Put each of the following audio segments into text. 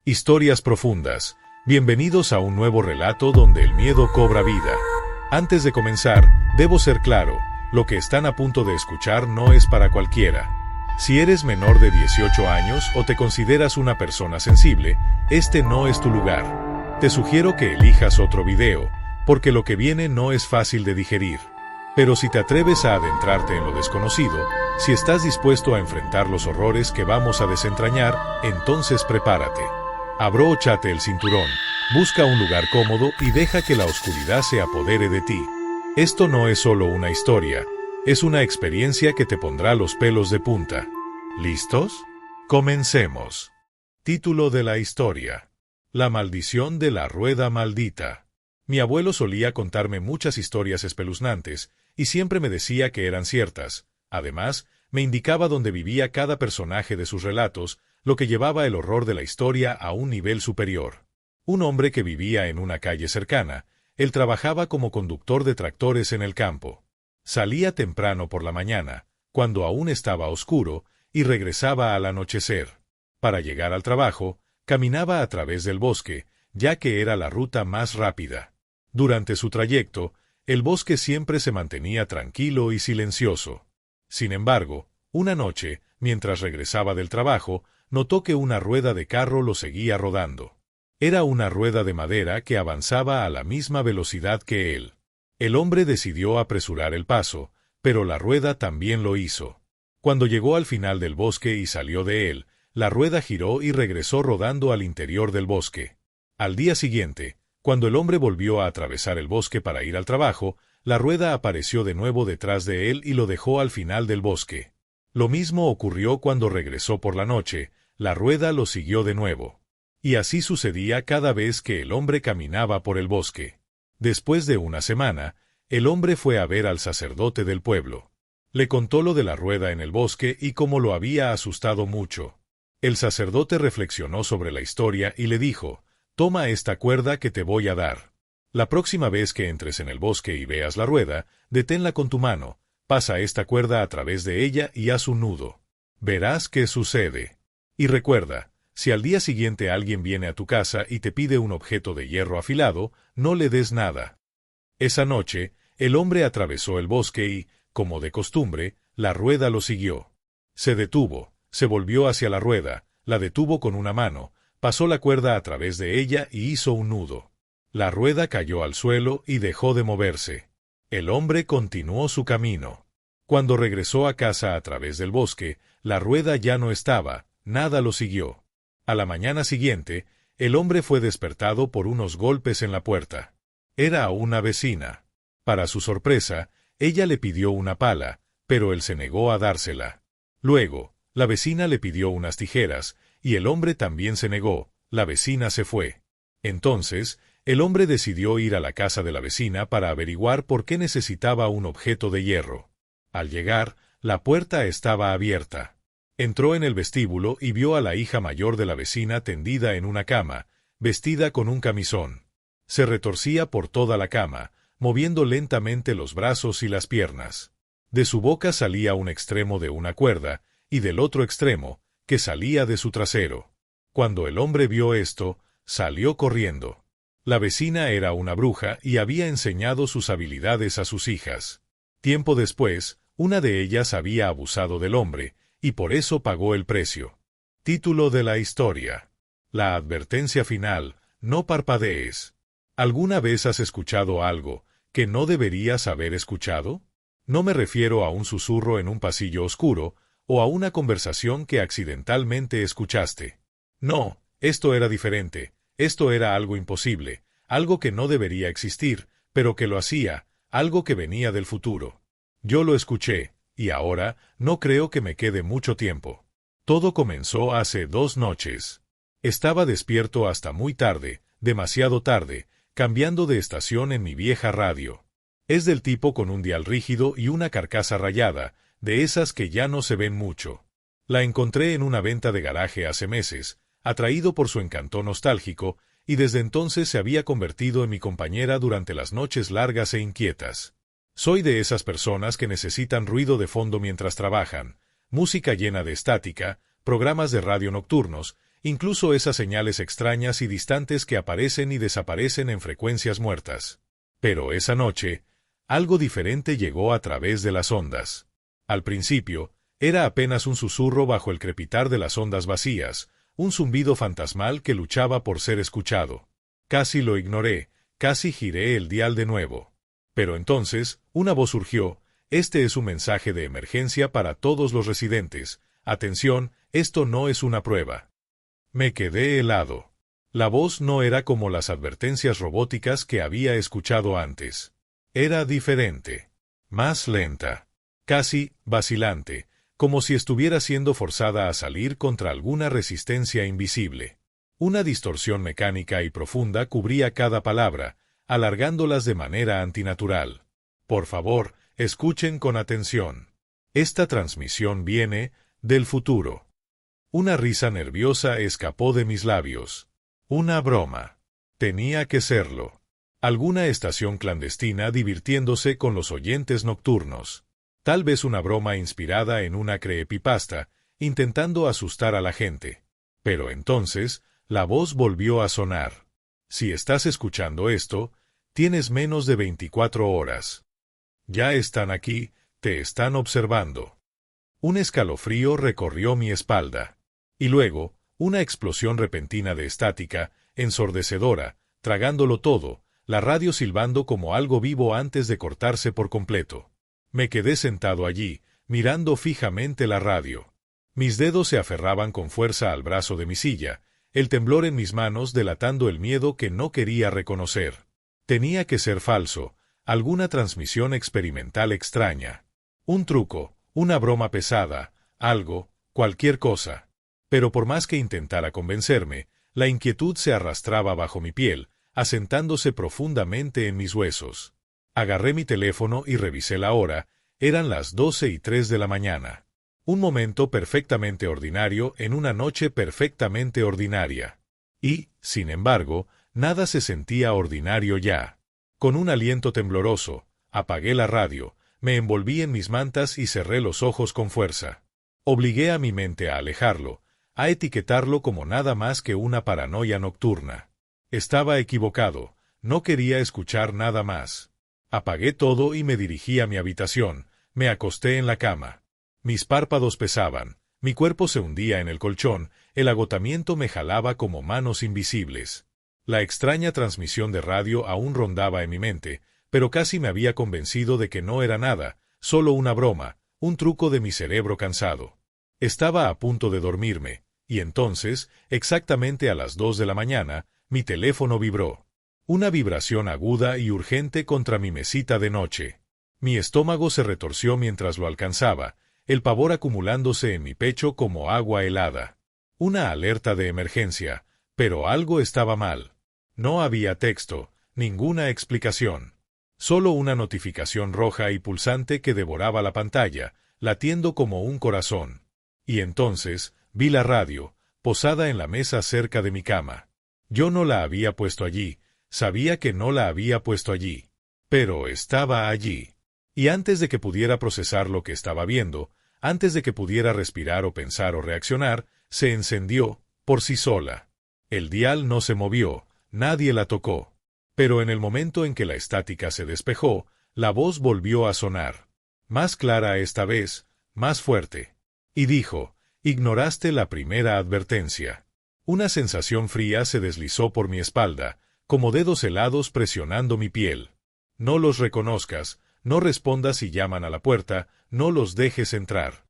Historias profundas. Bienvenidos a un nuevo relato donde el miedo cobra vida. Antes de comenzar, debo ser claro, lo que están a punto de escuchar no es para cualquiera. Si eres menor de 18 años o te consideras una persona sensible, este no es tu lugar. Te sugiero que elijas otro video, porque lo que viene no es fácil de digerir. Pero si te atreves a adentrarte en lo desconocido, si estás dispuesto a enfrentar los horrores que vamos a desentrañar, entonces prepárate. Abróchate el cinturón, busca un lugar cómodo y deja que la oscuridad se apodere de ti. Esto no es solo una historia, es una experiencia que te pondrá los pelos de punta. ¿Listos? Comencemos. Título de la historia: La maldición de la rueda maldita. Mi abuelo solía contarme muchas historias espeluznantes, y siempre me decía que eran ciertas. Además, me indicaba dónde vivía cada personaje de sus relatos, lo que llevaba el horror de la historia a un nivel superior. Un hombre que vivía en una calle cercana, él trabajaba como conductor de tractores en el campo. Salía temprano por la mañana, cuando aún estaba oscuro, y regresaba al anochecer. Para llegar al trabajo, caminaba a través del bosque, ya que era la ruta más rápida. Durante su trayecto, el bosque siempre se mantenía tranquilo y silencioso. Sin embargo, una noche, mientras regresaba del trabajo, notó que una rueda de carro lo seguía rodando. Era una rueda de madera que avanzaba a la misma velocidad que él. El hombre decidió apresurar el paso, pero la rueda también lo hizo. Cuando llegó al final del bosque y salió de él, la rueda giró y regresó rodando al interior del bosque. Al día siguiente, cuando el hombre volvió a atravesar el bosque para ir al trabajo, la rueda apareció de nuevo detrás de él y lo dejó al final del bosque. Lo mismo ocurrió cuando regresó por la noche, la rueda lo siguió de nuevo. Y así sucedía cada vez que el hombre caminaba por el bosque. Después de una semana, el hombre fue a ver al sacerdote del pueblo. Le contó lo de la rueda en el bosque y cómo lo había asustado mucho. El sacerdote reflexionó sobre la historia y le dijo: «Toma esta cuerda que te voy a dar. La próxima vez que entres en el bosque y veas la rueda, deténla con tu mano, pasa esta cuerda a través de ella y haz un nudo. Verás qué sucede. Y recuerda, si al día siguiente alguien viene a tu casa y te pide un objeto de hierro afilado, no le des nada». Esa noche, el hombre atravesó el bosque y, como de costumbre, la rueda lo siguió. Se detuvo, se volvió hacia la rueda, la detuvo con una mano, pasó la cuerda a través de ella y hizo un nudo. La rueda cayó al suelo y dejó de moverse. El hombre continuó su camino. Cuando regresó a casa a través del bosque, la rueda ya no estaba, nada lo siguió. A la mañana siguiente, el hombre fue despertado por unos golpes en la puerta. Era una vecina. Para su sorpresa, ella le pidió una pala, pero él se negó a dársela. Luego, la vecina le pidió unas tijeras, y el hombre también se negó. La vecina se fue. Entonces, el hombre decidió ir a la casa de la vecina para averiguar por qué necesitaba un objeto de hierro. Al llegar, la puerta estaba abierta. Entró en el vestíbulo y vio a la hija mayor de la vecina tendida en una cama, vestida con un camisón. Se retorcía por toda la cama, moviendo lentamente los brazos y las piernas. De su boca salía un extremo de una cuerda, y del otro extremo, que salía de su trasero. Cuando el hombre vio esto, salió corriendo. La vecina era una bruja y había enseñado sus habilidades a sus hijas. Tiempo después, una de ellas había abusado del hombre, y por eso pagó el precio. Título de la historia: La advertencia final: no parpadees. ¿Alguna vez has escuchado algo que no deberías haber escuchado? No me refiero a un susurro en un pasillo oscuro, o a una conversación que accidentalmente escuchaste. No, esto era diferente. Esto era algo imposible, algo que no debería existir, pero que lo hacía, algo que venía del futuro. Yo lo escuché, y ahora no creo que me quede mucho tiempo. Todo comenzó hace 2 noches. Estaba despierto hasta muy tarde, demasiado tarde, cambiando de estación en mi vieja radio. Es del tipo con un dial rígido y una carcasa rayada, de esas que ya no se ven mucho. La encontré en una venta de garaje hace meses, atraído por su encanto nostálgico, y desde entonces se había convertido en mi compañera durante las noches largas e inquietas. Soy de esas personas que necesitan ruido de fondo mientras trabajan, música llena de estática, programas de radio nocturnos, incluso esas señales extrañas y distantes que aparecen y desaparecen en frecuencias muertas. Pero esa noche, algo diferente llegó a través de las ondas. Al principio, era apenas un susurro bajo el crepitar de las ondas vacías, un zumbido fantasmal que luchaba por ser escuchado. Casi lo ignoré, casi giré el dial de nuevo. Pero entonces, una voz surgió: este es un mensaje de emergencia para todos los residentes. Atención, esto no es una prueba. Me quedé helado. La voz no era como las advertencias robóticas que había escuchado antes. Era diferente. Más lenta. Casi vacilante, como si estuviera siendo forzada a salir contra alguna resistencia invisible. Una distorsión mecánica y profunda cubría cada palabra, alargándolas de manera antinatural. Por favor, escuchen con atención. Esta transmisión viene del futuro. Una risa nerviosa escapó de mis labios. Una broma. Tenía que serlo. Alguna estación clandestina divirtiéndose con los oyentes nocturnos. Tal vez una broma inspirada en una creepypasta, intentando asustar a la gente. Pero entonces, la voz volvió a sonar. Si estás escuchando esto, tienes menos de 24 horas. Ya están aquí, te están observando. Un escalofrío recorrió mi espalda. Y luego, una explosión repentina de estática, ensordecedora, tragándolo todo, la radio silbando como algo vivo antes de cortarse por completo. Me quedé sentado allí, mirando fijamente la radio. Mis dedos se aferraban con fuerza al brazo de mi silla, el temblor en mis manos delatando el miedo que no quería reconocer. Tenía que ser falso, alguna transmisión experimental extraña. Un truco, una broma pesada, algo, cualquier cosa. Pero por más que intentara convencerme, la inquietud se arrastraba bajo mi piel, asentándose profundamente en mis huesos. Agarré mi teléfono y revisé la hora. Eran las 12:03 de la mañana. Un momento perfectamente ordinario en una noche perfectamente ordinaria. Y, sin embargo, nada se sentía ordinario ya. Con un aliento tembloroso, apagué la radio, me envolví en mis mantas y cerré los ojos con fuerza. Obligué a mi mente a alejarlo, a etiquetarlo como nada más que una paranoia nocturna. Estaba equivocado, no quería escuchar nada más. Apagué todo y me dirigí a mi habitación, me acosté en la cama. Mis párpados pesaban, mi cuerpo se hundía en el colchón, el agotamiento me jalaba como manos invisibles. La extraña transmisión de radio aún rondaba en mi mente, pero casi me había convencido de que no era nada, solo una broma, un truco de mi cerebro cansado. Estaba a punto de dormirme, y entonces, exactamente a las 2 de la mañana, mi teléfono vibró. Una vibración aguda y urgente contra mi mesita de noche. Mi estómago se retorció mientras lo alcanzaba, el pavor acumulándose en mi pecho como agua helada. Una alerta de emergencia, pero algo estaba mal. No había texto, ninguna explicación. Solo una notificación roja y pulsante que devoraba la pantalla, latiendo como un corazón. Y entonces, vi la radio, posada en la mesa cerca de mi cama. Yo no la había puesto allí. Sabía que no la había puesto allí, pero estaba allí. Y antes de que pudiera procesar lo que estaba viendo, antes de que pudiera respirar o pensar o reaccionar, se encendió, por sí sola. El dial no se movió, nadie la tocó. Pero en el momento en que la estática se despejó, la voz volvió a sonar. Más clara esta vez, más fuerte. Y dijo: ignoraste la primera advertencia. Una sensación fría se deslizó por mi espalda, como dedos helados presionando mi piel. No los reconozcas, no respondas si llaman a la puerta, no los dejes entrar.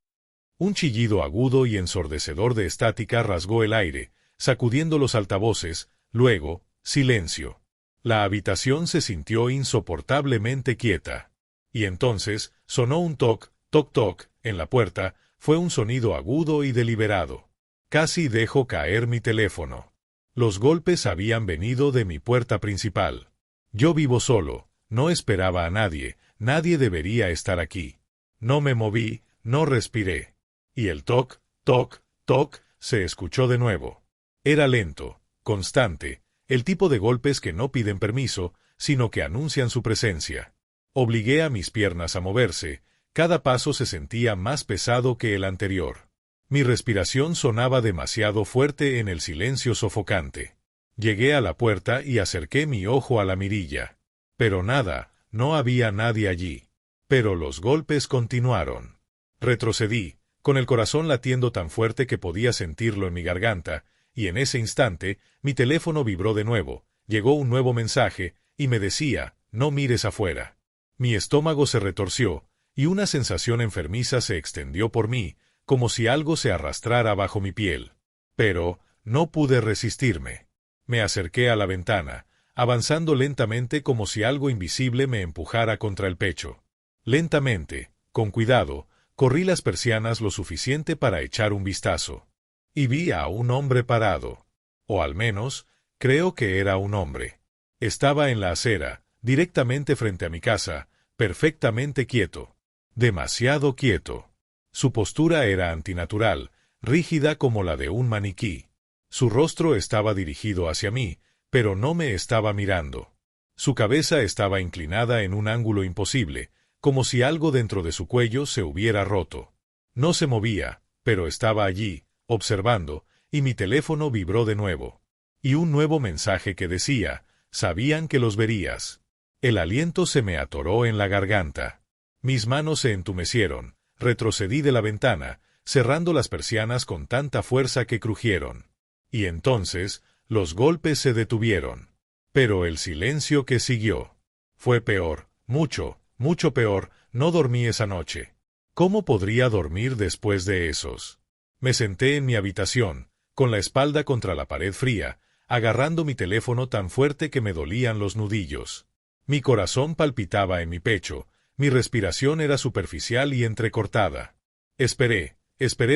Un chillido agudo y ensordecedor de estática rasgó el aire, sacudiendo los altavoces, luego, silencio. La habitación se sintió insoportablemente quieta. Y entonces, sonó un toc, toc toc, en la puerta, fue un sonido agudo y deliberado. Casi dejo caer mi teléfono. Los golpes habían venido de mi puerta principal. Yo vivo solo, no esperaba a nadie, nadie debería estar aquí. No me moví, no respiré. Y el toc, toc, toc, se escuchó de nuevo. Era lento, constante, el tipo de golpes que no piden permiso, sino que anuncian su presencia. Obligué a mis piernas a moverse, cada paso se sentía más pesado que el anterior. Mi respiración sonaba demasiado fuerte en el silencio sofocante. Llegué a la puerta y acerqué mi ojo a la mirilla. Pero nada, no había nadie allí. Pero los golpes continuaron. Retrocedí, con el corazón latiendo tan fuerte que podía sentirlo en mi garganta, y en ese instante, mi teléfono vibró de nuevo. Llegó un nuevo mensaje, y me decía, no mires afuera. Mi estómago se retorció, y una sensación enfermiza se extendió por mí, como si algo se arrastrara bajo mi piel. Pero no pude resistirme. Me acerqué a la ventana, avanzando lentamente como si algo invisible me empujara contra el pecho. Lentamente, con cuidado, corrí las persianas lo suficiente para echar un vistazo. Y vi a un hombre parado. O al menos, creo que era un hombre. Estaba en la acera, directamente frente a mi casa, perfectamente quieto. Demasiado quieto. Su postura era antinatural, rígida como la de un maniquí. Su rostro estaba dirigido hacia mí, pero no me estaba mirando. Su cabeza estaba inclinada en un ángulo imposible, como si algo dentro de su cuello se hubiera roto. No se movía, pero estaba allí, observando, y mi teléfono vibró de nuevo. Y un nuevo mensaje que decía, sabían que los verías. El aliento se me atoró en la garganta. Mis manos se entumecieron, retrocedí de la ventana, cerrando las persianas con tanta fuerza que crujieron. Y entonces, los golpes se detuvieron. Pero el silencio que siguió fue peor, mucho, mucho peor. No dormí esa noche. ¿Cómo podría dormir después de esos? Me senté en mi habitación, con la espalda contra la pared fría, agarrando mi teléfono tan fuerte que me dolían los nudillos. Mi corazón palpitaba en mi pecho, mi respiración era superficial y entrecortada. Esperé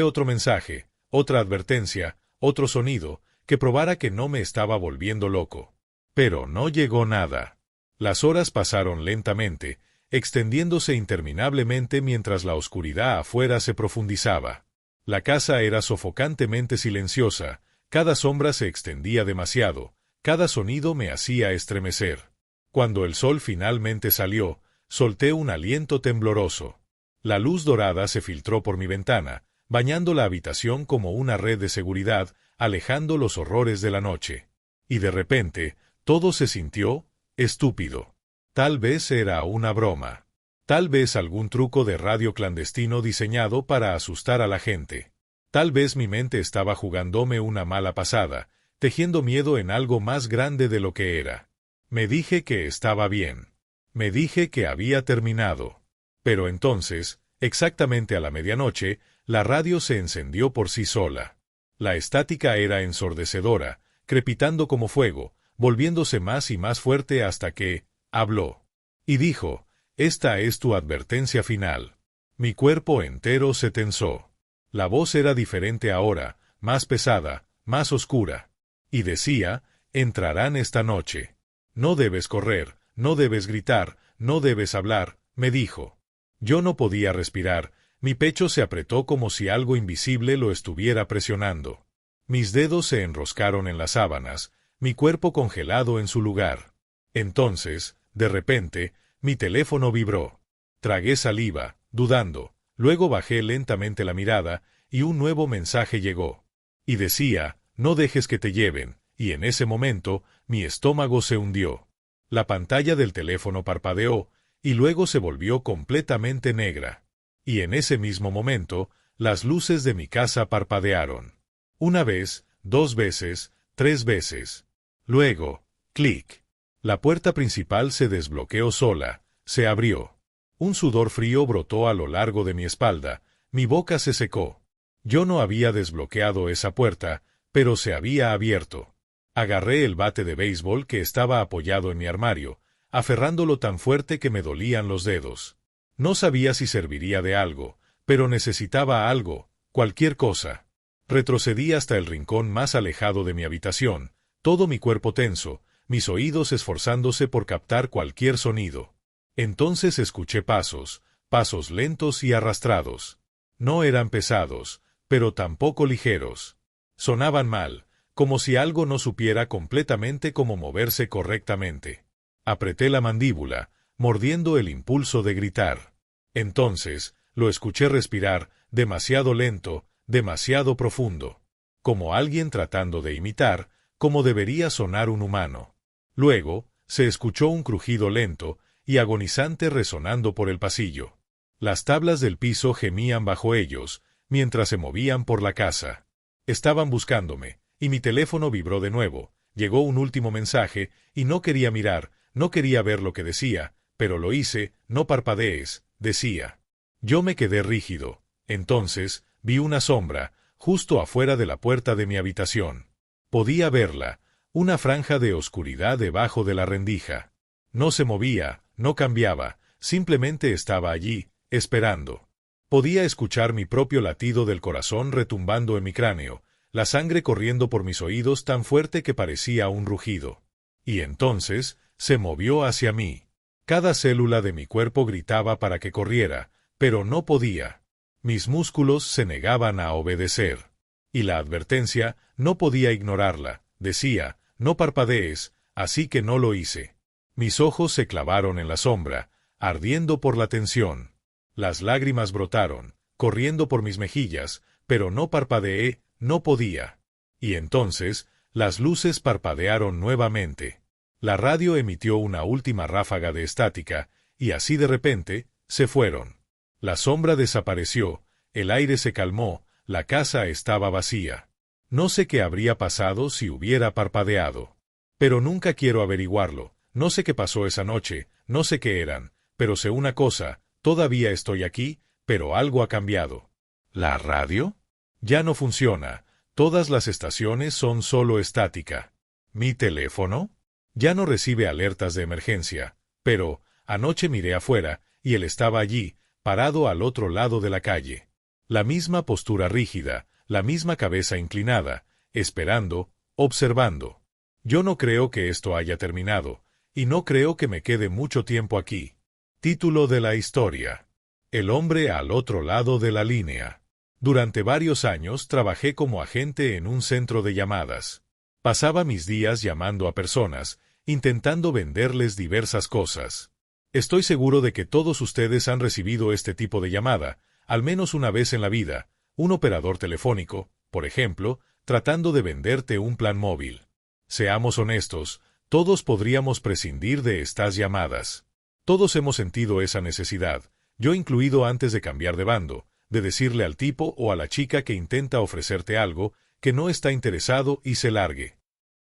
otro mensaje, otra advertencia, otro sonido, que probara que no me estaba volviendo loco. Pero no llegó nada. Las horas pasaron lentamente, extendiéndose interminablemente mientras la oscuridad afuera se profundizaba. La casa era sofocantemente silenciosa, cada sombra se extendía demasiado, cada sonido me hacía estremecer. Cuando el sol finalmente salió, solté un aliento tembloroso. La luz dorada se filtró por mi ventana, bañando la habitación como una red de seguridad, alejando los horrores de la noche. Y de repente, todo se sintió estúpido. Tal vez era una broma. Tal vez algún truco de radio clandestino diseñado para asustar a la gente. Tal vez mi mente estaba jugándome una mala pasada, tejiendo miedo en algo más grande de lo que era. Me dije que estaba bien. Me dije que había terminado. Pero entonces, exactamente a la medianoche, la radio se encendió por sí sola. La estática era ensordecedora, crepitando como fuego, volviéndose más y más fuerte hasta que habló. Y dijo, «Esta es tu advertencia final». Mi cuerpo entero se tensó. La voz era diferente ahora, más pesada, más oscura. Y decía, «Entrarán esta noche. No debes correr, no debes gritar, no debes hablar», me dijo. Yo no podía respirar, mi pecho se apretó como si algo invisible lo estuviera presionando. Mis dedos se enroscaron en las sábanas, mi cuerpo congelado en su lugar. Entonces, de repente, mi teléfono vibró. Tragué saliva, dudando, luego bajé lentamente la mirada, y un nuevo mensaje llegó. Y decía, «No dejes que te lleven», y en ese momento, mi estómago se hundió. La pantalla del teléfono parpadeó, y luego se volvió completamente negra. Y en ese mismo momento, las luces de mi casa parpadearon. Una vez, 2 veces, 3 veces. Luego, clic. La puerta principal se desbloqueó sola, se abrió. Un sudor frío brotó a lo largo de mi espalda, mi boca se secó. Yo no había desbloqueado esa puerta, pero se había abierto. Agarré el bate de béisbol que estaba apoyado en mi armario, aferrándolo tan fuerte que me dolían los dedos. No sabía si serviría de algo, pero necesitaba algo, cualquier cosa. Retrocedí hasta el rincón más alejado de mi habitación, todo mi cuerpo tenso, mis oídos esforzándose por captar cualquier sonido. Entonces escuché pasos, pasos lentos y arrastrados. No eran pesados, pero tampoco ligeros. Sonaban mal, como si algo no supiera completamente cómo moverse correctamente. Apreté la mandíbula, mordiendo el impulso de gritar. Entonces, lo escuché respirar, demasiado lento, demasiado profundo, como alguien tratando de imitar cómo debería sonar un humano. Luego, se escuchó un crujido lento y agonizante resonando por el pasillo. Las tablas del piso gemían bajo ellos, mientras se movían por la casa. Estaban buscándome, y mi teléfono vibró de nuevo. Llegó un último mensaje, y no quería mirar, no quería ver lo que decía, pero lo hice. No parpadees, decía. Yo me quedé rígido. Entonces, vi una sombra, justo afuera de la puerta de mi habitación. Podía verla, una franja de oscuridad debajo de la rendija. No se movía, no cambiaba, simplemente estaba allí, esperando. Podía escuchar mi propio latido del corazón retumbando en mi cráneo, la sangre corriendo por mis oídos tan fuerte que parecía un rugido. Y entonces, se movió hacia mí. Cada célula de mi cuerpo gritaba para que corriera, pero no podía. Mis músculos se negaban a obedecer. Y la advertencia, no podía ignorarla, decía, no parpadees, así que no lo hice. Mis ojos se clavaron en la sombra, ardiendo por la tensión. Las lágrimas brotaron, corriendo por mis mejillas, pero no parpadeé, no podía. Y entonces, las luces parpadearon nuevamente. La radio emitió una última ráfaga de estática, y así de repente, se fueron. La sombra desapareció, el aire se calmó, la casa estaba vacía. No sé qué habría pasado si hubiera parpadeado. Pero nunca quiero averiguarlo. No sé qué pasó esa noche, no sé qué eran, pero sé una cosa, todavía estoy aquí, pero algo ha cambiado. ¿La radio? Ya no funciona, todas las estaciones son solo estática. ¿Mi teléfono? Ya no recibe alertas de emergencia, pero, anoche miré afuera, y él estaba allí, parado al otro lado de la calle. La misma postura rígida, la misma cabeza inclinada, esperando, observando. Yo no creo que esto haya terminado, y no creo que me quede mucho tiempo aquí. Título de la historia: El hombre al otro lado de la línea. Durante varios años trabajé como agente en un centro de llamadas. Pasaba mis días llamando a personas, intentando venderles diversas cosas. Estoy seguro de que todos ustedes han recibido este tipo de llamada, al menos una vez en la vida, un operador telefónico, por ejemplo, tratando de venderte un plan móvil. Seamos honestos, todos podríamos prescindir de estas llamadas. Todos hemos sentido esa necesidad, yo incluido antes de cambiar de bando, de decirle al tipo o a la chica que intenta ofrecerte algo, que no está interesado y se largue.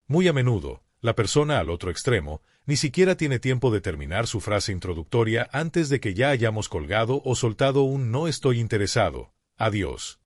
Muy a menudo, la persona al otro extremo ni siquiera tiene tiempo de terminar su frase introductoria antes de que ya hayamos colgado o soltado un no estoy interesado, adiós.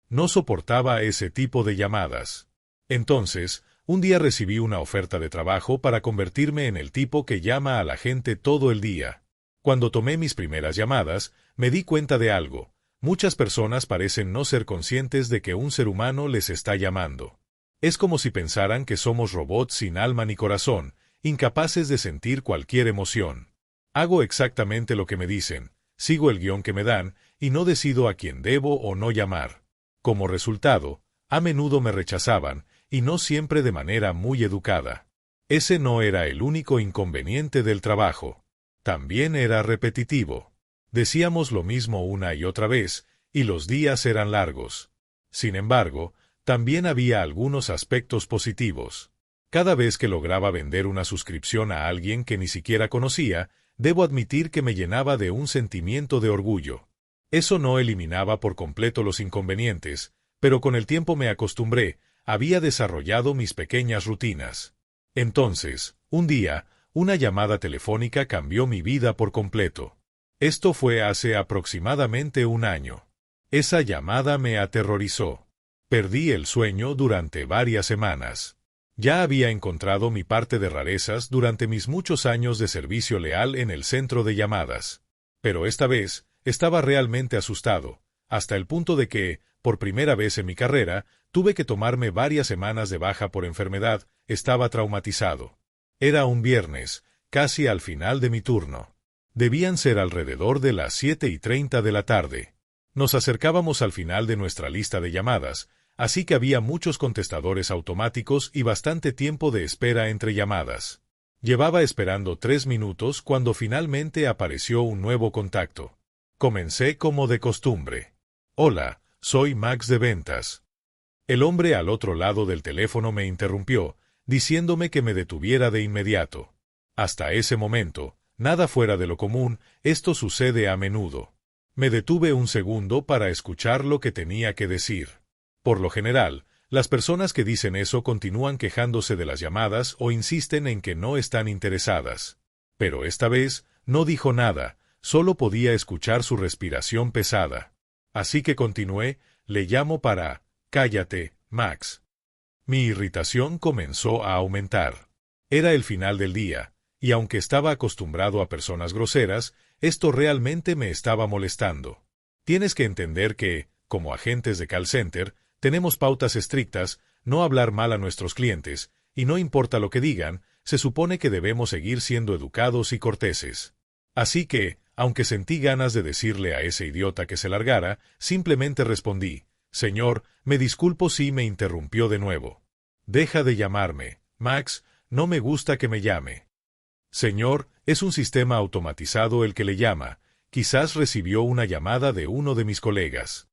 No soportaba ese tipo de llamadas. Entonces, un día recibí una oferta de trabajo para convertirme en el tipo que llama a la gente todo el día. Cuando tomé mis primeras llamadas, me di cuenta de algo. Muchas personas parecen no ser conscientes de que un ser humano les está llamando. Es como si pensaran que somos robots sin alma ni corazón, incapaces de sentir cualquier emoción. Hago exactamente lo que me dicen, sigo el guión que me dan, y no decido a quién debo o no llamar. Como resultado, a menudo me rechazaban, y no siempre de manera muy educada. Ese no era el único inconveniente del trabajo. También era repetitivo. Decíamos lo mismo una y otra vez, y los días eran largos. Sin embargo, también había algunos aspectos positivos. Cada vez que lograba vender una suscripción a alguien que ni siquiera conocía, debo admitir que me llenaba de un sentimiento de orgullo. Eso no eliminaba por completo los inconvenientes, pero con el tiempo me acostumbré, había desarrollado mis pequeñas rutinas. Entonces, un día, una llamada telefónica cambió mi vida por completo. Esto fue hace aproximadamente un año. Esa llamada me aterrorizó. Perdí el sueño durante varias semanas. Ya había encontrado mi parte de rarezas durante mis muchos años de servicio leal en el centro de llamadas. Pero esta vez, estaba realmente asustado, hasta el punto de que, por primera vez en mi carrera, tuve que tomarme varias semanas de baja por enfermedad, estaba traumatizado. Era un viernes, casi al final de mi turno. Debían ser alrededor de las 7:30 de la tarde. Nos acercábamos al final de nuestra lista de llamadas, así que había muchos contestadores automáticos y bastante tiempo de espera entre llamadas. Llevaba esperando 3 minutos cuando finalmente apareció un nuevo contacto. Comencé como de costumbre. Hola, soy Max de ventas. El hombre al otro lado del teléfono me interrumpió, diciéndome que me detuviera de inmediato. Hasta ese momento, nada fuera de lo común, esto sucede a menudo. Me detuve un segundo para escuchar lo que tenía que decir. Por lo general, las personas que dicen eso continúan quejándose de las llamadas o insisten en que no están interesadas. Pero esta vez, no dijo nada, solo podía escuchar su respiración pesada. Así que continué, le llamo para... Cállate, Max. Mi irritación comenzó a aumentar. Era el final del día, y aunque estaba acostumbrado a personas groseras, esto realmente me estaba molestando. Tienes que entender que, como agentes de call center, tenemos pautas estrictas, no hablar mal a nuestros clientes, y no importa lo que digan, se supone que debemos seguir siendo educados y corteses. Así que, aunque sentí ganas de decirle a ese idiota que se largara, simplemente respondí, «Señor, me disculpo si me interrumpió de nuevo. Deja de llamarme, Max, no me gusta que me llame». «Señor, es un sistema automatizado el que le llama. Quizás recibió una llamada de uno de mis colegas».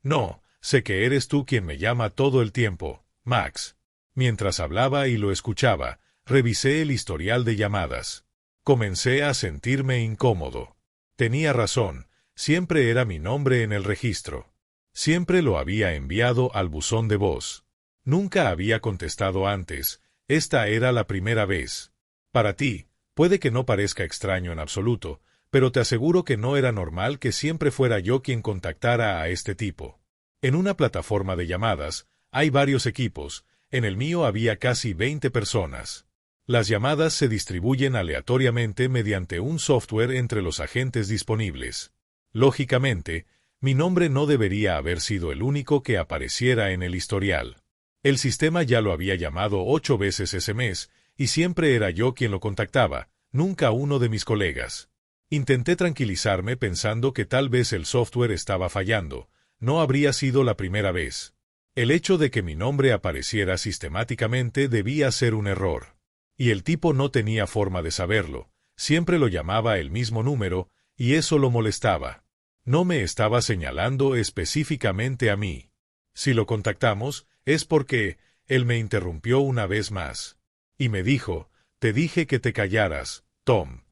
«No, sé que eres tú quien me llama todo el tiempo, Max». Mientras hablaba y lo escuchaba, revisé el historial de llamadas. Comencé a sentirme incómodo. Tenía razón, siempre era mi nombre en el registro. Siempre lo había enviado al buzón de voz. Nunca había contestado antes, esta era la primera vez. Para ti, puede que no parezca extraño en absoluto, pero te aseguro que no era normal que siempre fuera yo quien contactara a este tipo. En una plataforma de llamadas, hay varios equipos, en el mío había casi 20 personas. Las llamadas se distribuyen aleatoriamente mediante un software entre los agentes disponibles. Lógicamente, mi nombre no debería haber sido el único que apareciera en el historial. El sistema ya lo había llamado 8 veces ese mes, y siempre era yo quien lo contactaba, nunca uno de mis colegas. Intenté tranquilizarme pensando que tal vez el software estaba fallando, no habría sido la primera vez. El hecho de que mi nombre apareciera sistemáticamente debía ser un error. Y el tipo no tenía forma de saberlo, siempre lo llamaba el mismo número, y eso lo molestaba. No me estaba señalando específicamente a mí. Si lo contactamos, es porque él me interrumpió una vez más. Y me dijo, «Te dije que te callaras, Tom».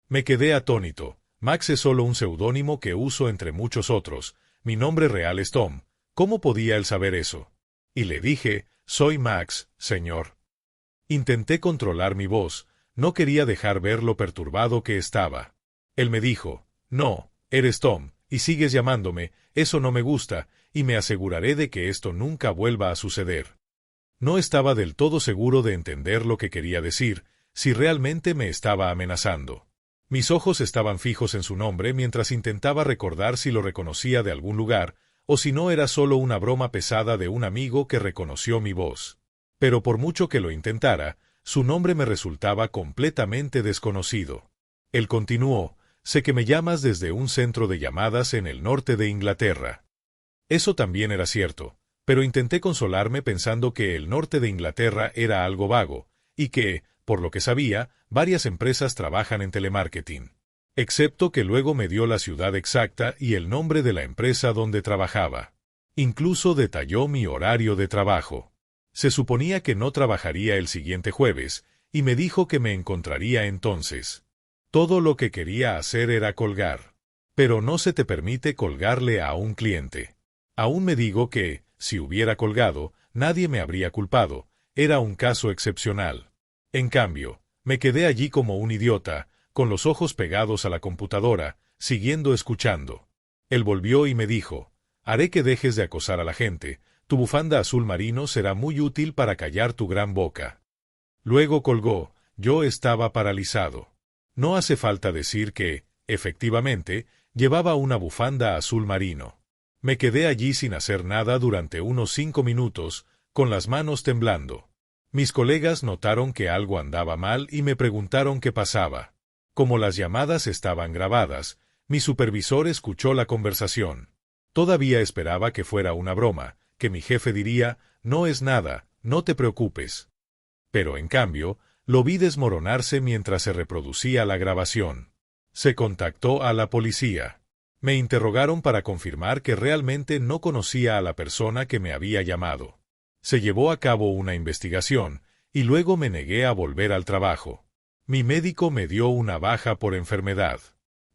Me quedé atónito. Max es solo un seudónimo que uso entre muchos otros. Mi nombre real es Tom. ¿Cómo podía él saber eso? Y le dije, «Soy Max, señor». Intenté controlar mi voz, no quería dejar ver lo perturbado que estaba. Él me dijo, «No, eres Tom, y sigues llamándome, eso no me gusta, y me aseguraré de que esto nunca vuelva a suceder». No estaba del todo seguro de entender lo que quería decir, si realmente me estaba amenazando. Mis ojos estaban fijos en su nombre mientras intentaba recordar si lo reconocía de algún lugar, o si no era solo una broma pesada de un amigo que reconoció mi voz. Pero por mucho que lo intentara, su nombre me resultaba completamente desconocido. Él continuó, «Sé que me llamas desde un centro de llamadas en el norte de Inglaterra». Eso también era cierto, pero intenté consolarme pensando que el norte de Inglaterra era algo vago, y que, por lo que sabía, varias empresas trabajan en telemarketing. Excepto que luego me dio la ciudad exacta y el nombre de la empresa donde trabajaba. Incluso detalló mi horario de trabajo. Se suponía que no trabajaría el siguiente jueves, y me dijo que me encontraría entonces. Todo lo que quería hacer era colgar. Pero no se te permite colgarle a un cliente. Aún me digo que, si hubiera colgado, nadie me habría culpado, era un caso excepcional. En cambio, me quedé allí como un idiota, con los ojos pegados a la computadora, siguiendo escuchando. Él volvió y me dijo, «Haré que dejes de acosar a la gente. Tu bufanda azul marino será muy útil para callar tu gran boca». Luego colgó, yo estaba paralizado. No hace falta decir que, efectivamente, llevaba una bufanda azul marino. Me quedé allí sin hacer nada durante unos 5 minutos, con las manos temblando. Mis colegas notaron que algo andaba mal y me preguntaron qué pasaba. Como las llamadas estaban grabadas, mi supervisor escuchó la conversación. Todavía esperaba que fuera una broma, que mi jefe diría, «No es nada, no te preocupes». Pero en cambio, lo vi desmoronarse mientras se reproducía la grabación. Se contactó a la policía. Me interrogaron para confirmar que realmente no conocía a la persona que me había llamado. Se llevó a cabo una investigación, y luego me negué a volver al trabajo. Mi médico me dio una baja por enfermedad.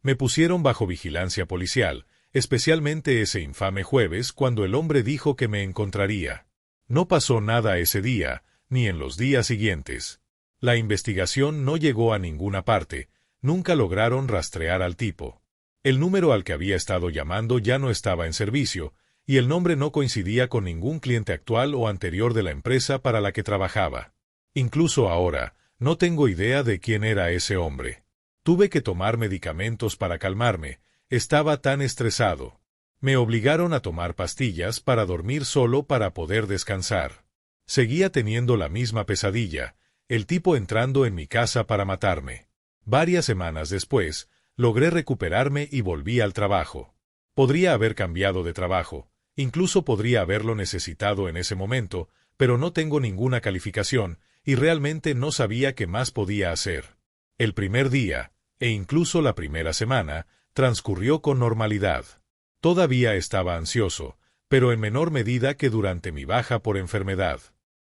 Me pusieron bajo vigilancia policial, especialmente ese infame jueves cuando el hombre dijo que me encontraría. No pasó nada ese día, ni en los días siguientes. La investigación no llegó a ninguna parte, nunca lograron rastrear al tipo. El número al que había estado llamando ya no estaba en servicio, y el nombre no coincidía con ningún cliente actual o anterior de la empresa para la que trabajaba. Incluso ahora, no tengo idea de quién era ese hombre. Tuve que tomar medicamentos para calmarme, estaba tan estresado. Me obligaron a tomar pastillas para dormir solo para poder descansar. Seguía teniendo la misma pesadilla, el tipo entrando en mi casa para matarme. Varias semanas después, logré recuperarme y volví al trabajo. Podría haber cambiado de trabajo, incluso podría haberlo necesitado en ese momento, pero no tengo ninguna calificación, y realmente no sabía qué más podía hacer. El primer día, e incluso la primera semana, transcurrió con normalidad. Todavía estaba ansioso, pero en menor medida que durante mi baja por enfermedad.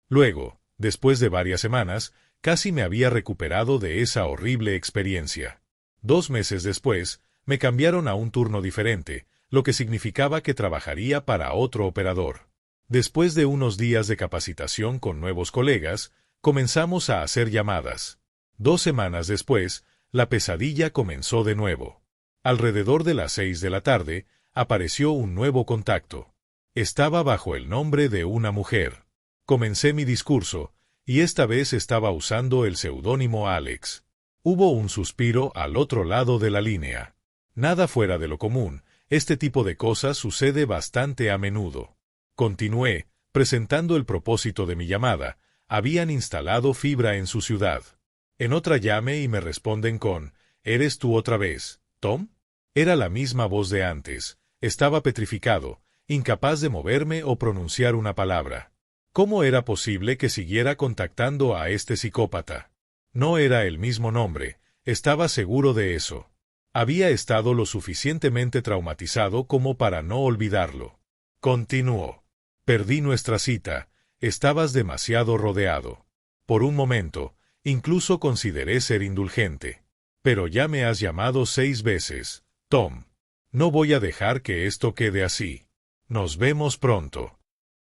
Luego, después de varias semanas, casi me había recuperado de esa horrible experiencia. 2 meses después, me cambiaron a un turno diferente, lo que significaba que trabajaría para otro operador. Después de unos días de capacitación con nuevos colegas, comenzamos a hacer llamadas. 2 semanas después, la pesadilla comenzó de nuevo. Alrededor de las 6 de la tarde, apareció un nuevo contacto. Estaba bajo el nombre de una mujer. Comencé mi discurso, y esta vez estaba usando el seudónimo Alex. Hubo un suspiro al otro lado de la línea. Nada fuera de lo común, este tipo de cosas sucede bastante a menudo. Continué, presentando el propósito de mi llamada. Habían instalado fibra en su ciudad. En otra llame y me responden con, ¿eres tú otra vez, Tom? Era la misma voz de antes. Estaba petrificado, incapaz de moverme o pronunciar una palabra. ¿Cómo era posible que siguiera contactando a este psicópata? No era el mismo nombre, estaba seguro de eso. Había estado lo suficientemente traumatizado como para no olvidarlo. Continuó. Perdí nuestra cita, estabas demasiado rodeado. Por un momento, incluso consideré ser indulgente. Pero ya me has llamado 6 veces, Tom. No voy a dejar que esto quede así. Nos vemos pronto.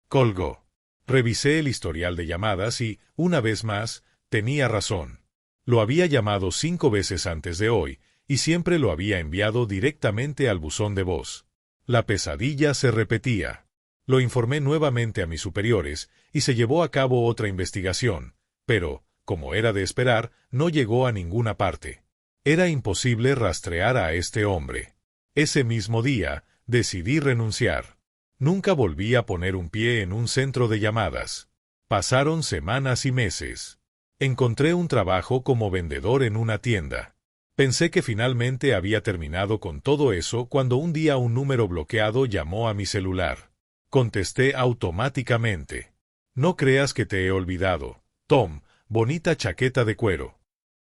Colgó. Revisé el historial de llamadas y, una vez más, tenía razón. Lo había llamado 5 veces antes de hoy, y siempre lo había enviado directamente al buzón de voz. La pesadilla se repetía. Lo informé nuevamente a mis superiores, y se llevó a cabo otra investigación, pero, como era de esperar, no llegó a ninguna parte. Era imposible rastrear a este hombre. Ese mismo día, decidí renunciar. Nunca volví a poner un pie en un centro de llamadas. Pasaron semanas y meses. Encontré un trabajo como vendedor en una tienda. Pensé que finalmente había terminado con todo eso cuando un día un número bloqueado llamó a mi celular. Contesté automáticamente. No creas que te he olvidado, Tom, bonita chaqueta de cuero.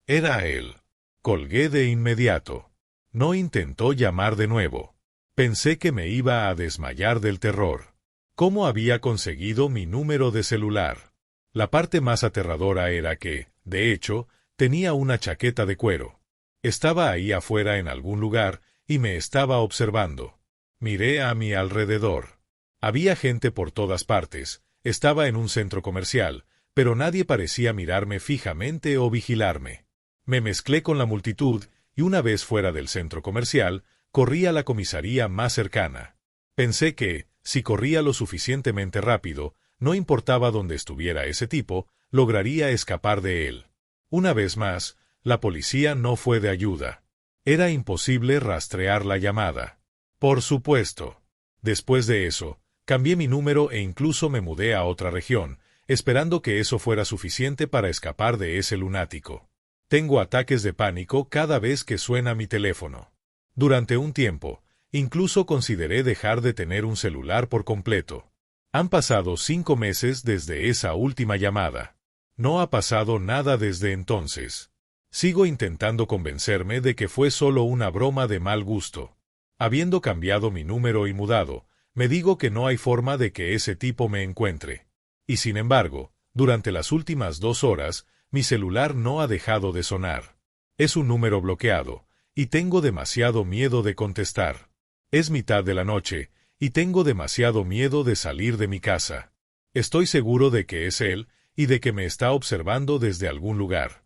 Era él. Colgué de inmediato. No intentó llamar de nuevo. Pensé que me iba a desmayar del terror. ¿Cómo había conseguido mi número de celular? La parte más aterradora era que, de hecho, tenía una chaqueta de cuero. Estaba ahí afuera en algún lugar y me estaba observando. Miré a mi alrededor. Había gente por todas partes. Estaba en un centro comercial, pero nadie parecía mirarme fijamente o vigilarme. Me mezclé con la multitud y una vez fuera del centro comercial, corrí a la comisaría más cercana. Pensé que, si corría lo suficientemente rápido, no importaba dónde estuviera ese tipo, lograría escapar de él. Una vez más, la policía no fue de ayuda. Era imposible rastrear la llamada. Por supuesto. Después de eso, cambié mi número e incluso me mudé a otra región, esperando que eso fuera suficiente para escapar de ese lunático. Tengo ataques de pánico cada vez que suena mi teléfono. Durante un tiempo, incluso consideré dejar de tener un celular por completo. Han pasado 5 meses desde esa última llamada. No ha pasado nada desde entonces. Sigo intentando convencerme de que fue solo una broma de mal gusto. Habiendo cambiado mi número y mudado, me digo que no hay forma de que ese tipo me encuentre. Y sin embargo, durante las últimas 2 horas, mi celular no ha dejado de sonar. Es un número bloqueado, y tengo demasiado miedo de contestar. Es mitad de la noche, y tengo demasiado miedo de salir de mi casa. Estoy seguro de que es él, y de que me está observando desde algún lugar.